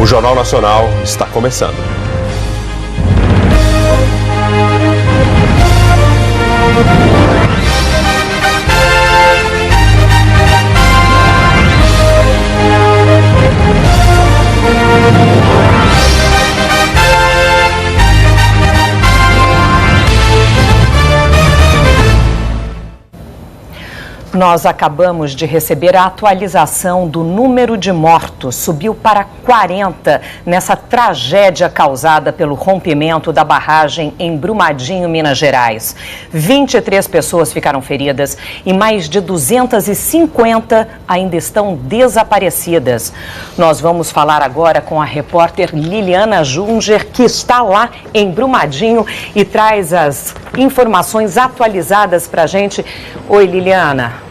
O Jornal Nacional está começando. Nós acabamos de receber a atualização do número de mortos. Subiu para 40 nessa tragédia causada pelo rompimento da barragem em Brumadinho, Minas Gerais. 23 pessoas ficaram feridas e mais de 250 ainda estão desaparecidas. Nós vamos falar agora com a repórter Liliana Junger, que está lá em Brumadinho e traz as informações atualizadas para a gente. Oi, Liliana.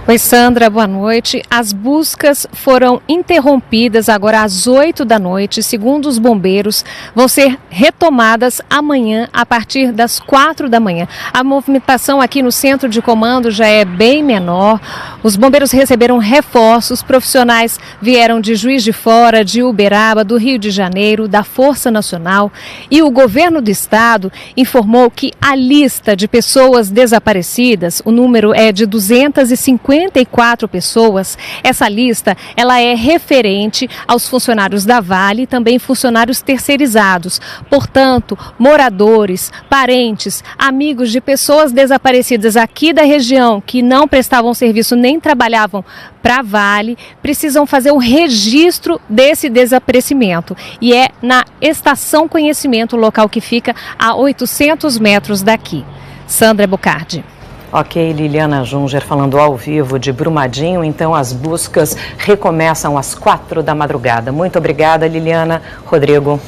Oi, Sandra, boa noite. As buscas foram interrompidas agora às 8 da noite. Segundo os bombeiros, vão ser retomadas amanhã a partir das 4 da manhã. A movimentação aqui no centro de comando já é bem menor. Os bombeiros receberam reforços, profissionais vieram de Juiz de Fora, de Uberaba, do Rio de Janeiro, da Força Nacional. E o governo do estado informou que a lista de pessoas desaparecidas, o número é de 254 pessoas. Essa lista, ela é referente aos funcionários da Vale e também funcionários terceirizados. Portanto, moradores, parentes, amigos de pessoas desaparecidas aqui da região que não prestavam serviço nem trabalhavam para a Vale, precisam fazer o registro desse desaparecimento. E é na Estação Conhecimento, local que fica a 800 metros daqui. Sandra Bocardi. Ok, Liliana Junger falando ao vivo de Brumadinho. Então as buscas recomeçam às 4 da madrugada. Muito obrigada, Liliana. Rodrigo.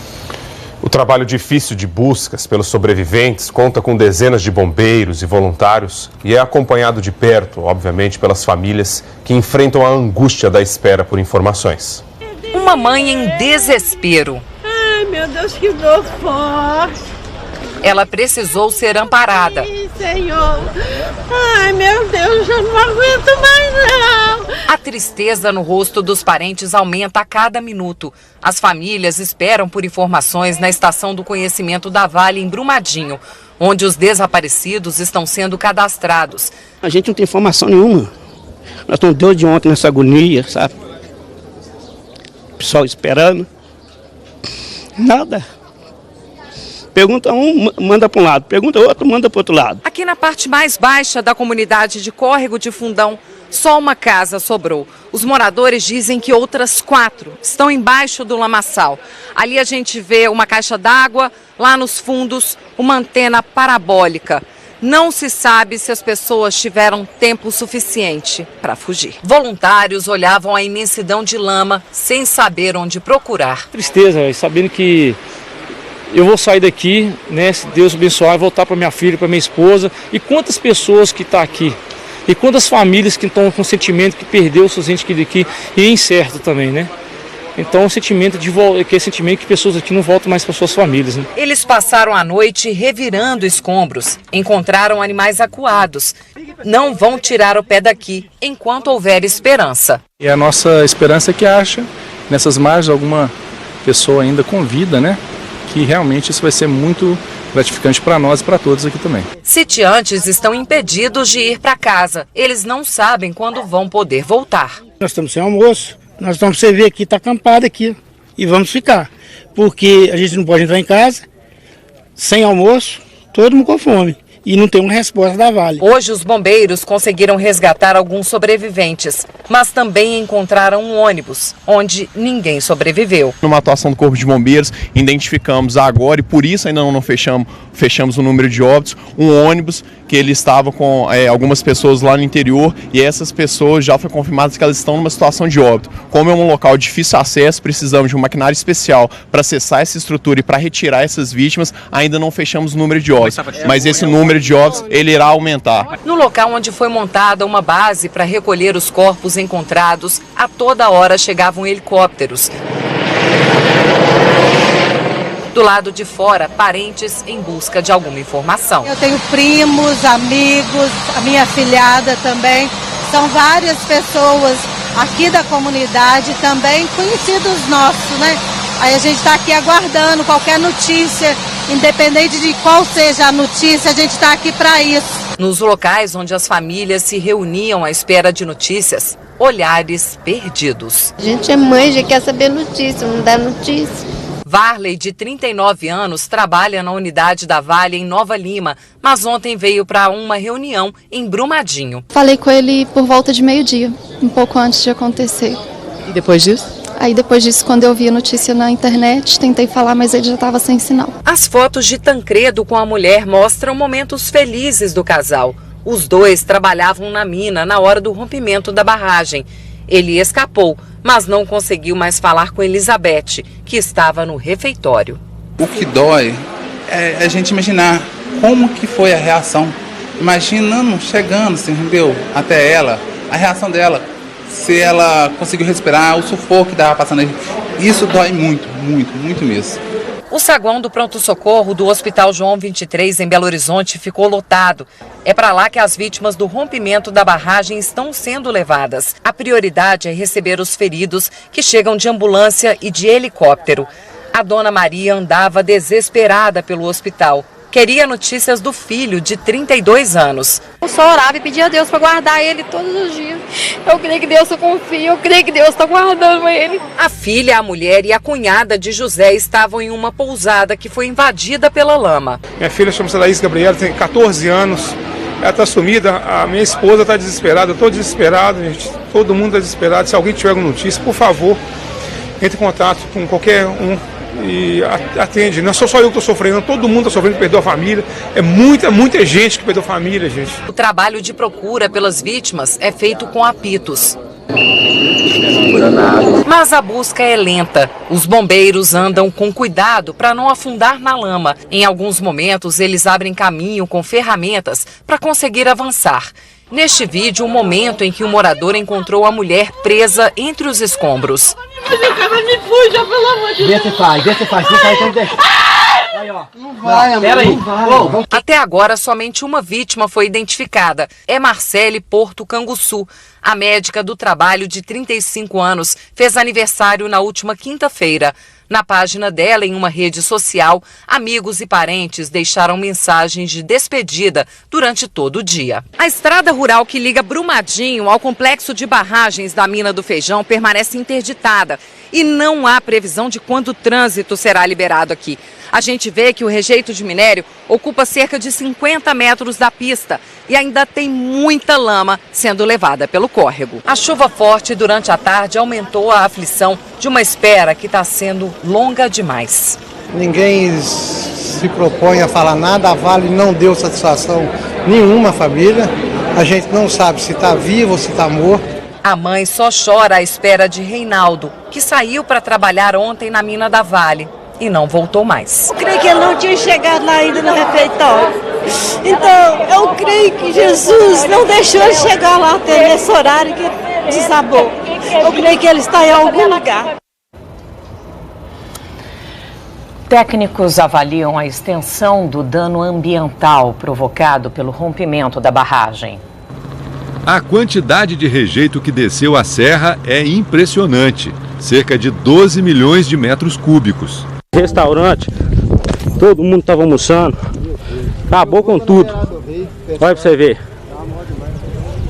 O trabalho difícil de buscas pelos sobreviventes conta com dezenas de bombeiros e voluntários e é acompanhado de perto, obviamente, pelas famílias que enfrentam a angústia da espera por informações. Uma mãe em desespero. Ai, meu Deus, que dor forte. Ela precisou ser amparada. Ai, Senhor. Ai, meu Deus, eu não aguento mais não. A tristeza no rosto dos parentes aumenta a cada minuto. As famílias esperam por informações na Estação do Conhecimento da Vale, em Brumadinho, onde os desaparecidos estão sendo cadastrados. A gente não tem informação nenhuma. Nós estamos desde ontem nessa agonia, sabe? O pessoal esperando. Nada. Pergunta um, manda para um lado. Pergunta outro, manda para o outro lado. Aqui na parte mais baixa da comunidade de Córrego de Fundão, só uma casa sobrou. Os moradores dizem que outras 4 estão embaixo do lamaçal. Ali a gente vê uma caixa d'água, lá nos fundos, uma antena parabólica. Não se sabe se as pessoas tiveram tempo suficiente para fugir. Voluntários olhavam a imensidão de lama sem saber onde procurar. Tristeza, sabendo que eu vou sair daqui, né, se Deus abençoar, e voltar para minha filha, para minha esposa. E quantas pessoas que estão aqui. E quantas famílias que estão com o sentimento que perdeu seus entes aqui e é incerto também, né? Então o sentimento que pessoas aqui não voltam mais para suas famílias, né? Eles passaram a noite revirando escombros, encontraram animais acuados. Não vão tirar o pé daqui enquanto houver esperança. E a nossa esperança é que acha nessas margens alguma pessoa ainda com vida, né? Que realmente isso vai ser muito gratificante para nós e para todos aqui também. Sitiantes estão impedidos de ir para casa. Eles não sabem quando vão poder voltar. Nós estamos sem almoço, nós vamos servir aqui, está acampado aqui e vamos ficar. Porque a gente não pode entrar em casa sem almoço, todo mundo com fome. E não tem uma resposta da Vale. Hoje os bombeiros conseguiram resgatar alguns sobreviventes, mas também encontraram um ônibus, onde ninguém sobreviveu. Numa atuação do Corpo de Bombeiros, identificamos agora, e por isso ainda não fechamos o número de óbitos, um ônibus que ele estava com algumas pessoas lá no interior, e essas pessoas já foi confirmado que elas estão numa situação de óbito. Como é um local de difícil acesso, precisamos de um maquinário especial para acessar essa estrutura e para retirar essas vítimas. Ainda não fechamos o número de óbitos, mas esse número de óbitos ele irá aumentar. No local onde foi montada uma base para recolher os corpos encontrados, a toda hora chegavam helicópteros. Do lado de fora, parentes em busca de alguma informação. Eu tenho primos, amigos, a minha afilhada também. São várias pessoas aqui da comunidade, também conhecidos nossos, né? Aí a gente está aqui aguardando qualquer notícia, independente de qual seja a notícia, a gente está aqui para isso. Nos locais onde as famílias se reuniam à espera de notícias, olhares perdidos. A gente é mãe, já quer saber notícia, não dá notícia. Varley, de 39 anos, trabalha na unidade da Vale em Nova Lima, mas ontem veio para uma reunião em Brumadinho. Falei com ele por volta de meio-dia, um pouco antes de acontecer. E depois disso? Aí depois disso, quando eu vi a notícia na internet, tentei falar, mas ele já estava sem sinal. As fotos de Tancredo com a mulher mostram momentos felizes do casal. Os dois trabalhavam na mina na hora do rompimento da barragem. Ele escapou, mas não conseguiu mais falar com Elizabeth, que estava no refeitório. O que dói é a gente imaginar como que foi a reação. Imaginando, chegando, assim, entendeu? Até ela, a reação dela. Se ela conseguiu respirar, o sufoco que estava passando aí. Isso dói muito, muito, muito mesmo. O saguão do pronto-socorro do Hospital João 23, em Belo Horizonte, ficou lotado. É para lá que as vítimas do rompimento da barragem estão sendo levadas. A prioridade é receber os feridos que chegam de ambulância e de helicóptero. A dona Maria andava desesperada pelo hospital. Queria notícias do filho, de 32 anos. Eu só orava e pedia a Deus para guardar ele todos os dias. Eu creio que Deus, eu confio, eu creio que Deus está guardando ele. A filha, a mulher e a cunhada de José estavam em uma pousada que foi invadida pela lama. Minha filha chama-se Laís Gabriela, tem 14 anos. Ela está sumida, a minha esposa está desesperada, eu estou desesperado, gente. Todo mundo está desesperado. Se alguém tiver alguma notícia, por favor, entre em contato com qualquer um. E atende, não sou só eu que estou sofrendo, todo mundo está sofrendo, perdeu a família, é muita gente que perdeu a família, gente. O trabalho de procura pelas vítimas é feito com apitos. Mas a busca é lenta. Os bombeiros andam com cuidado para não afundar na lama. Em alguns momentos, eles abrem caminho com ferramentas para conseguir avançar. Neste vídeo, o momento em que o morador encontrou a mulher presa entre os escombros. Me fuja, pelo amor de Deus. Vê se faz, não sai, então deixa. Aí, ó. Não vai, amor, pera aí. Não vai. Até agora, somente uma vítima foi identificada. É Marcele Porto Canguçu. A médica do trabalho, de 35 anos, fez aniversário na última quinta-feira. Na página dela, em uma rede social, amigos e parentes deixaram mensagens de despedida durante todo o dia. A estrada rural que liga Brumadinho ao complexo de barragens da Mina do Feijão permanece interditada e não há previsão de quando o trânsito será liberado aqui. A gente vê que o rejeito de minério ocupa cerca de 50 metros da pista e ainda tem muita lama sendo levada pelo córrego. A chuva forte durante a tarde aumentou a aflição de uma espera que está sendo longa demais. Ninguém se propõe a falar nada, a Vale não deu satisfação nenhuma à família. A gente não sabe se está vivo ou se está morto. A mãe só chora à espera de Reinaldo, que saiu para trabalhar ontem na mina da Vale e não voltou mais. Eu creio que ele não tinha chegado lá ainda no refeitório. Então, eu creio que Jesus não deixou ele chegar lá até nesse horário que desabou. Eu creio que ele está em algum lugar. Técnicos avaliam a extensão do dano ambiental provocado pelo rompimento da barragem. A quantidade de rejeito que desceu a serra é impressionante. Cerca de 12 milhões de metros cúbicos. Restaurante, todo mundo estava almoçando, acabou com tudo. Olha pra você ver.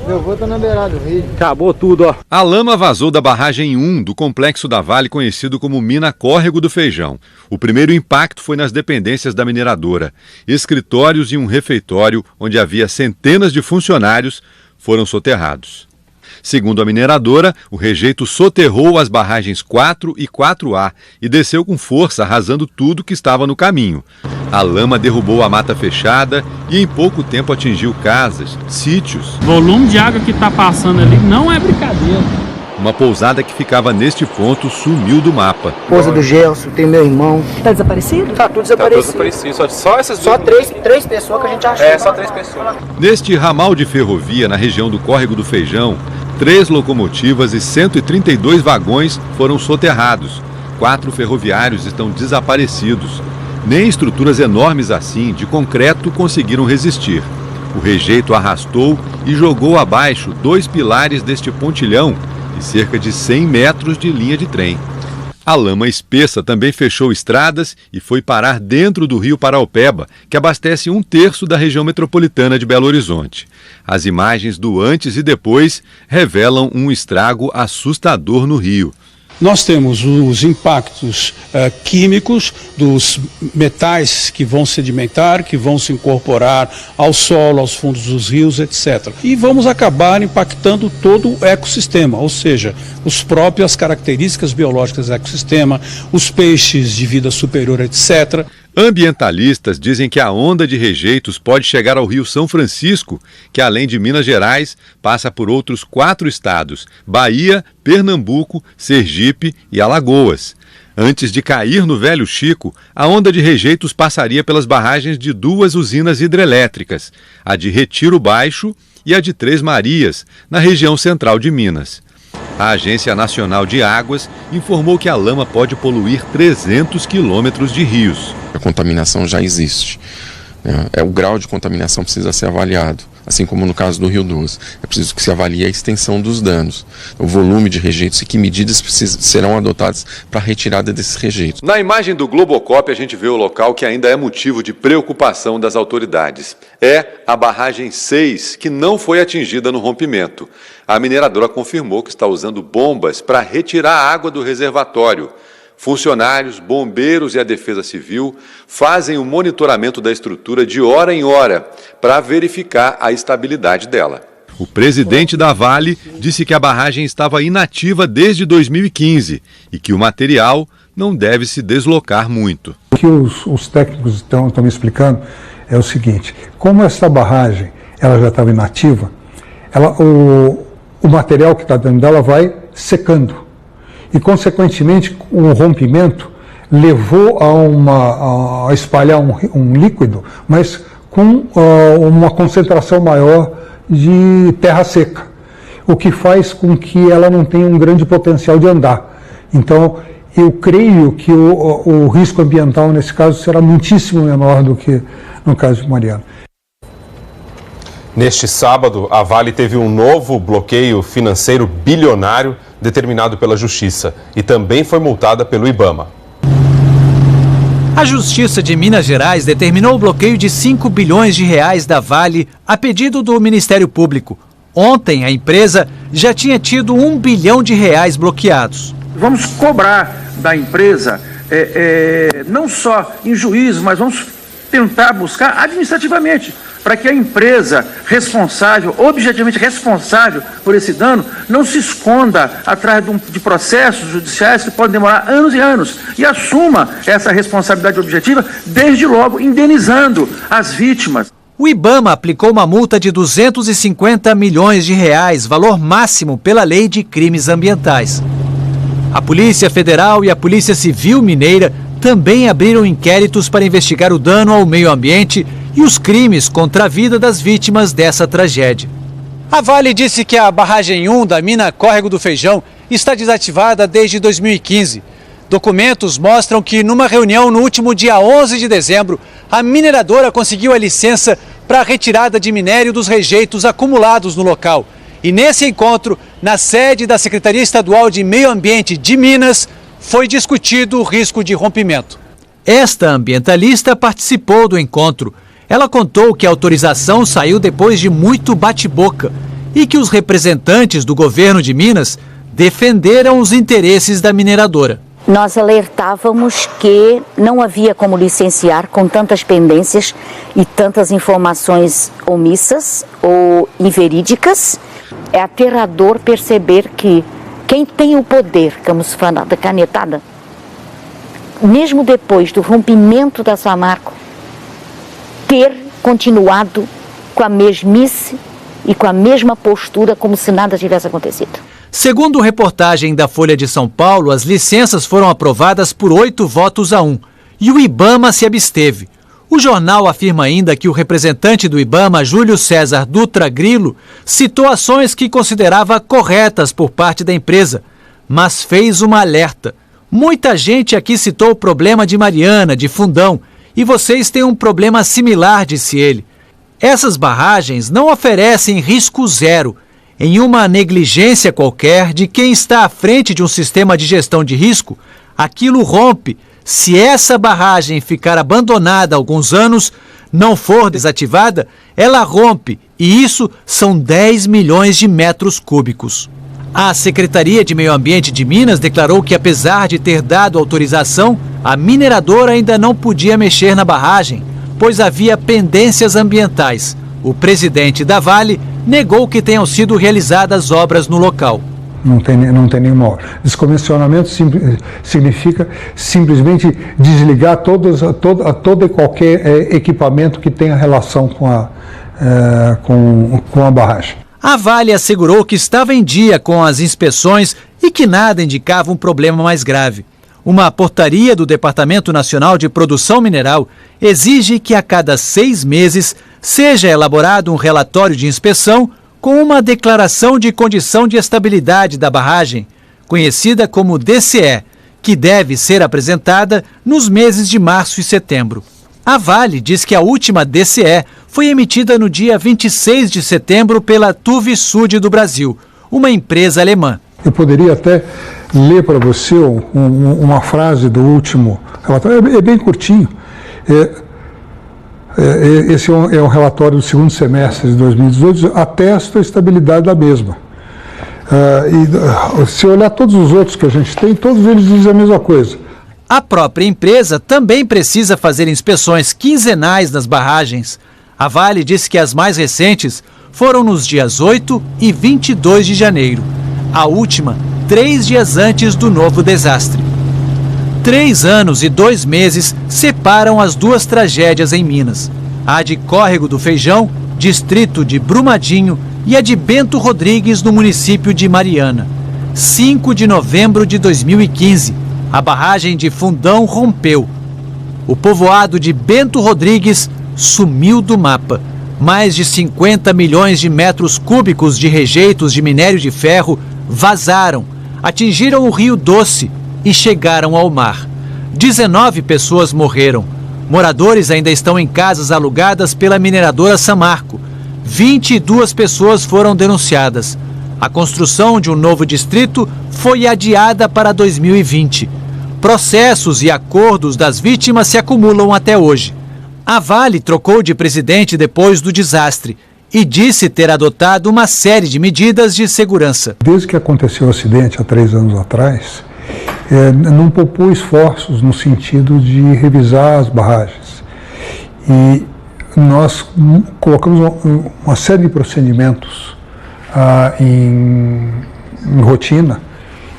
Meu avô tá na beirada do rio. Acabou tudo, ó. A lama vazou da barragem 1 do complexo da Vale, conhecido como Mina Córrego do Feijão. O primeiro impacto foi nas dependências da mineradora. Escritórios e um refeitório, onde havia centenas de funcionários, foram soterrados. Segundo a mineradora, o rejeito soterrou as barragens 4 e 4A e desceu com força, arrasando tudo que estava no caminho. A lama derrubou a mata fechada e em pouco tempo atingiu casas, sítios. O volume de água que está passando ali não é brincadeira. Uma pousada que ficava neste ponto sumiu do mapa. Esposa do Gelson, tem meu irmão. Tá desaparecido? Tá tudo desaparecido. Só essas Só três pessoas que a gente achou. É, só 3 pessoas. Neste ramal de ferrovia, na região do Córrego do Feijão, 3 locomotivas e 132 vagões foram soterrados. 4 ferroviários estão desaparecidos. Nem estruturas enormes assim, de concreto, conseguiram resistir. O rejeito arrastou e jogou abaixo 2 pilares deste pontilhão, e cerca de 100 metros de linha de trem. A lama espessa também fechou estradas e foi parar dentro do rio Paraopeba, que abastece 1/3 da região metropolitana de Belo Horizonte. As imagens do antes e depois revelam um estrago assustador no rio. Nós temos os impactos químicos dos metais que vão sedimentar, que vão se incorporar ao solo, aos fundos dos rios, etc. E vamos acabar impactando todo o ecossistema, ou seja, as próprias características biológicas do ecossistema, os peixes de vida superior, etc. Ambientalistas dizem que a onda de rejeitos pode chegar ao Rio São Francisco, que além de Minas Gerais, passa por outros 4 estados: Bahia, Pernambuco, Sergipe e Alagoas. Antes de cair no Velho Chico, a onda de rejeitos passaria pelas barragens de 2 usinas hidrelétricas, a de Retiro Baixo e a de Três Marias, na região central de Minas. A Agência Nacional de Águas informou que a lama pode poluir 300 quilômetros de rios. A contaminação já existe. O grau de contaminação precisa ser avaliado, assim como no caso do Rio Doce. É preciso que se avalie a extensão dos danos, o volume de rejeitos e que medidas serão adotadas para a retirada desses rejeitos. Na imagem do Globocop, a gente vê o local que ainda é motivo de preocupação das autoridades. É a barragem 6, que não foi atingida no rompimento. A mineradora confirmou que está usando bombas para retirar a água do reservatório. Funcionários, bombeiros e a Defesa Civil fazem o monitoramento da estrutura de hora em hora para verificar a estabilidade dela. O presidente da Vale disse que a barragem estava inativa desde 2015 e que o material não deve se deslocar muito. O que os técnicos estão me explicando é o seguinte: como essa barragem ela já estava inativa, o material que está dentro dela vai secando. E, consequentemente, o rompimento levou a espalhar um líquido, mas com uma concentração maior de terra seca, o que faz com que ela não tenha um grande potencial de andar. Então, eu creio que o risco ambiental, nesse caso, será muitíssimo menor do que no caso de Mariana. Neste sábado, a Vale teve um novo bloqueio financeiro bilionário determinado pela Justiça e também foi multada pelo IBAMA. A Justiça de Minas Gerais determinou o bloqueio de 5 bilhões de reais da Vale a pedido do Ministério Público. Ontem, a empresa já tinha tido 1 bilhão de reais bloqueados. Vamos cobrar da empresa, não só em juízo, mas vamos tentar buscar administrativamente, para que a empresa responsável, objetivamente responsável por esse dano, não se esconda atrás de processos judiciais que podem demorar anos e anos e assuma essa responsabilidade objetiva, desde logo indenizando as vítimas. O IBAMA aplicou uma multa de 250 milhões de reais, valor máximo pela Lei de Crimes Ambientais. A Polícia Federal e a Polícia Civil Mineira também abriram inquéritos para investigar o dano ao meio ambiente e os crimes contra a vida das vítimas dessa tragédia. A Vale disse que a barragem 1 da mina Córrego do Feijão está desativada desde 2015. Documentos mostram que numa reunião no último dia 11 de dezembro, a mineradora conseguiu a licença para a retirada de minério dos rejeitos acumulados no local. E nesse encontro, na sede da Secretaria Estadual de Meio Ambiente de Minas, foi discutido o risco de rompimento. Esta ambientalista participou do encontro. Ela contou que a autorização saiu depois de muito bate-boca e que os representantes do governo de Minas defenderam os interesses da mineradora. Nós alertávamos que não havia como licenciar com tantas pendências e tantas informações omissas ou inverídicas. É aterrador perceber que quem tem o poder, vamos falar da canetada, mesmo depois do rompimento da Samarco, ter continuado com a mesmice e com a mesma postura como se nada tivesse acontecido. Segundo reportagem da Folha de São Paulo, as licenças foram aprovadas por 8-1 e o IBAMA se absteve. O jornal afirma ainda que o representante do IBAMA, Júlio César Dutra Grilo, citou ações que considerava corretas por parte da empresa, mas fez uma alerta. Muita gente aqui citou o problema de Mariana, de Fundão, e vocês têm um problema similar, disse ele. Essas barragens não oferecem risco zero. em uma negligência qualquer de quem está à frente de um sistema de gestão de risco, aquilo rompe. Se essa barragem ficar abandonada há alguns anos, não for desativada, ela rompe, e isso são 10 milhões de metros cúbicos. A Secretaria de Meio Ambiente de Minas declarou que, apesar de ter dado autorização, a mineradora ainda não podia mexer na barragem, pois havia pendências ambientais. O presidente da Vale negou que tenham sido realizadas obras no local. Não tem nenhuma obra. Descomissionamento significa simplesmente desligar todo e qualquer equipamento que tenha relação com a barragem. A Vale assegurou que estava em dia com as inspeções e que nada indicava um problema mais grave. Uma portaria do Departamento Nacional de Produção Mineral exige que a cada 6 meses seja elaborado um relatório de inspeção com uma declaração de condição de estabilidade da barragem, conhecida como DCE, que deve ser apresentada nos meses de março e setembro. A Vale diz que a última DCE foi emitida no dia 26 de setembro pela TUV Sud do Brasil, uma empresa alemã. Eu poderia até ler para você uma frase do último relatório, é bem curtinho. Esse é um relatório do segundo semestre de 2018, atesta a estabilidade da mesma. E se olhar todos os outros que a gente tem, todos eles dizem a mesma coisa. A própria empresa também precisa fazer inspeções quinzenais nas barragens. A Vale disse que as mais recentes foram nos dias 8 e 22 de janeiro. A última, 3 dias antes do novo desastre. 3 anos e 2 meses separam as duas tragédias em Minas. A de Córrego do Feijão, distrito de Brumadinho, e a de Bento Rodrigues, no município de Mariana. 5 de novembro de 2015, a barragem de Fundão rompeu. O povoado de Bento Rodrigues sumiu do mapa. Mais de 50 milhões de metros cúbicos de rejeitos de minério de ferro vazaram, atingiram o Rio Doce e chegaram ao mar. 19 pessoas morreram. Moradores ainda estão em casas alugadas pela mineradora Samarco. 22 pessoas foram denunciadas. A construção de um novo distrito foi adiada para 2020. Processos e acordos das vítimas se acumulam até hoje. A Vale trocou de presidente depois do desastre e disse ter adotado uma série de medidas de segurança. Desde que aconteceu o acidente há 3 anos atrás, não poupou esforços no sentido de revisar as barragens. E nós colocamos uma série de procedimentos em rotina,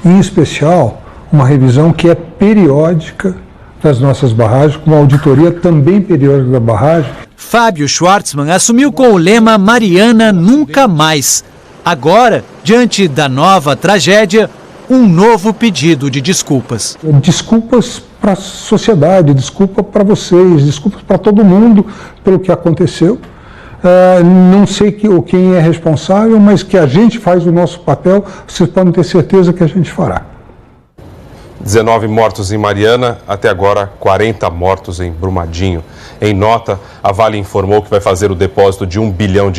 em especial uma revisão que é periódica das nossas barragens, com uma auditoria também periódica da barragem. Fábio Schwartzman assumiu com o lema Mariana Nunca Mais. Agora, diante da nova tragédia, um novo pedido de desculpas. Desculpas para a sociedade, desculpa para vocês, desculpas para todo mundo pelo que aconteceu. Não sei quem é responsável, mas que a gente faz o nosso papel, vocês podem ter certeza que a gente fará. 19 mortos em Mariana, até agora 40 mortos em Brumadinho. Em nota, a Vale informou que vai fazer o depósito de R$1 bilhão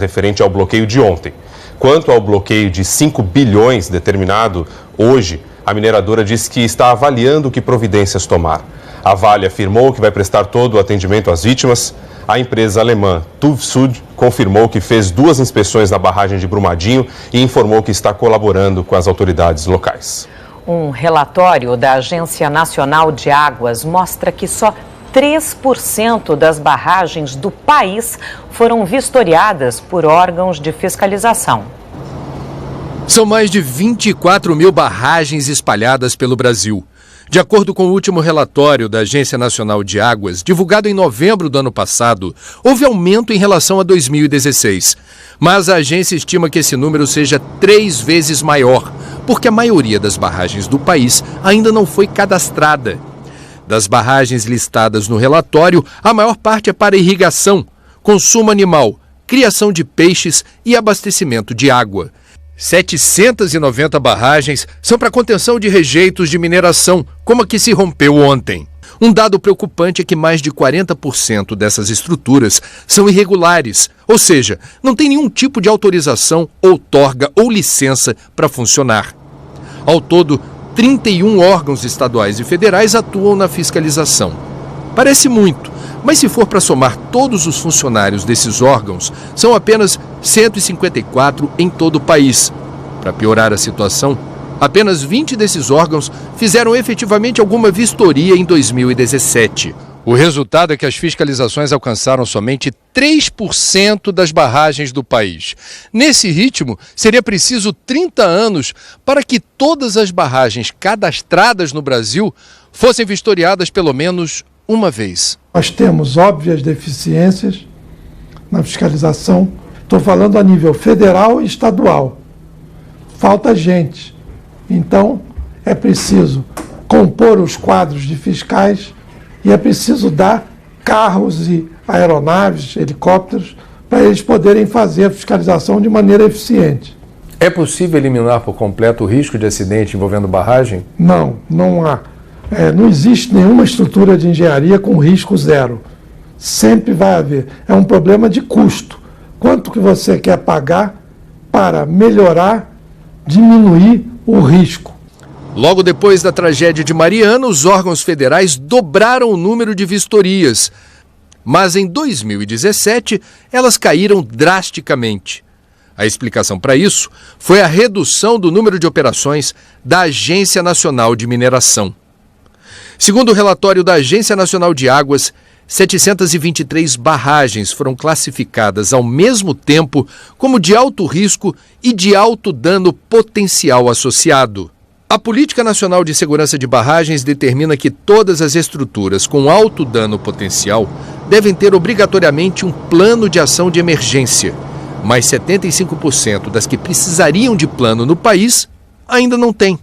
referente ao bloqueio de ontem. Quanto ao bloqueio de 5 bilhões determinado hoje, a mineradora disse que está avaliando que providências tomar. A Vale afirmou que vai prestar todo o atendimento às vítimas. A empresa alemã TUV Sud confirmou que fez 2 inspeções na barragem de Brumadinho e informou que está colaborando com as autoridades locais. Um relatório da Agência Nacional de Águas mostra que só 3% das barragens do país foram vistoriadas por órgãos de fiscalização. São mais de 24 mil barragens espalhadas pelo Brasil. De acordo com o último relatório da Agência Nacional de Águas, divulgado em novembro do ano passado, houve aumento em relação a 2016. Mas a agência estima que esse número seja 3 vezes maior, porque a maioria das barragens do país ainda não foi cadastrada. Das barragens listadas no relatório, a maior parte é para irrigação, consumo animal, criação de peixes e abastecimento de água. 790 barragens são para contenção de rejeitos de mineração, como a que se rompeu ontem. Um dado preocupante é que mais de 40% dessas estruturas são irregulares, ou seja, não tem nenhum tipo de autorização, outorga ou licença para funcionar. Ao todo, 31 órgãos estaduais e federais atuam na fiscalização. Parece muito, mas se for para somar todos os funcionários desses órgãos, são apenas 154 em todo o país. Para piorar a situação, apenas 20 desses órgãos fizeram efetivamente alguma vistoria em 2017. O resultado é que as fiscalizações alcançaram somente 3% das barragens do país. Nesse ritmo, seria preciso 30 anos para que todas as barragens cadastradas no Brasil fossem vistoriadas pelo menos uma vez. Nós temos óbvias deficiências na fiscalização. Estou falando a nível federal e estadual. Falta gente. Então, é preciso compor os quadros de fiscais e é preciso dar carros e aeronaves, helicópteros, para eles poderem fazer a fiscalização de maneira eficiente. É possível eliminar por completo o risco de acidente envolvendo barragem? Não, não há. Não existe nenhuma estrutura de engenharia com risco zero. Sempre vai haver. É um problema de custo. Quanto que você quer pagar para melhorar, diminuir o risco? Logo depois da tragédia de Mariana, os órgãos federais dobraram o número de vistorias. Mas em 2017, elas caíram drasticamente. A explicação para isso foi a redução do número de operações da Agência Nacional de Mineração. Segundo o relatório da Agência Nacional de Águas, 723 barragens foram classificadas ao mesmo tempo como de alto risco e de alto dano potencial associado. A Política Nacional de Segurança de Barragens determina que todas as estruturas com alto dano potencial devem ter obrigatoriamente um plano de ação de emergência, mas 75% das que precisariam de plano no país ainda não têm.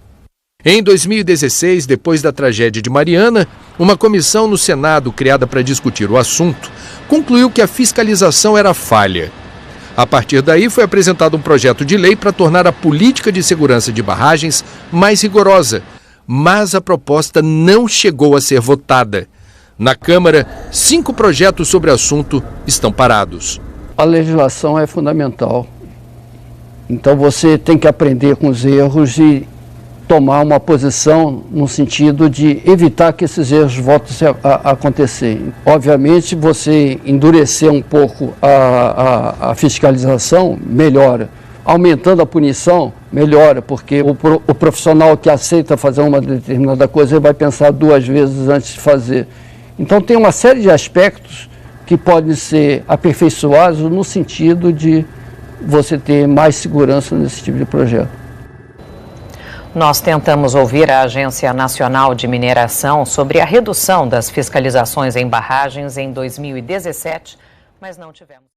Em 2016, depois da tragédia de Mariana, uma comissão no Senado criada para discutir o assunto concluiu que a fiscalização era falha. A partir daí, foi apresentado um projeto de lei para tornar a política de segurança de barragens mais rigorosa, mas a proposta não chegou a ser votada. Na Câmara, 5 projetos sobre o assunto estão parados. A legislação é fundamental. Então você tem que aprender com os erros e tomar uma posição no sentido de evitar que esses erros voltem a acontecer. Obviamente, você endurecer um pouco a fiscalização melhora. Aumentando a punição, melhora, porque o profissional que aceita fazer uma determinada coisa, ele vai pensar 2 vezes antes de fazer. Então, tem uma série de aspectos que podem ser aperfeiçoados no sentido de você ter mais segurança nesse tipo de projeto. Nós tentamos ouvir a Agência Nacional de Mineração sobre a redução das fiscalizações em barragens em 2017, mas não tivemos.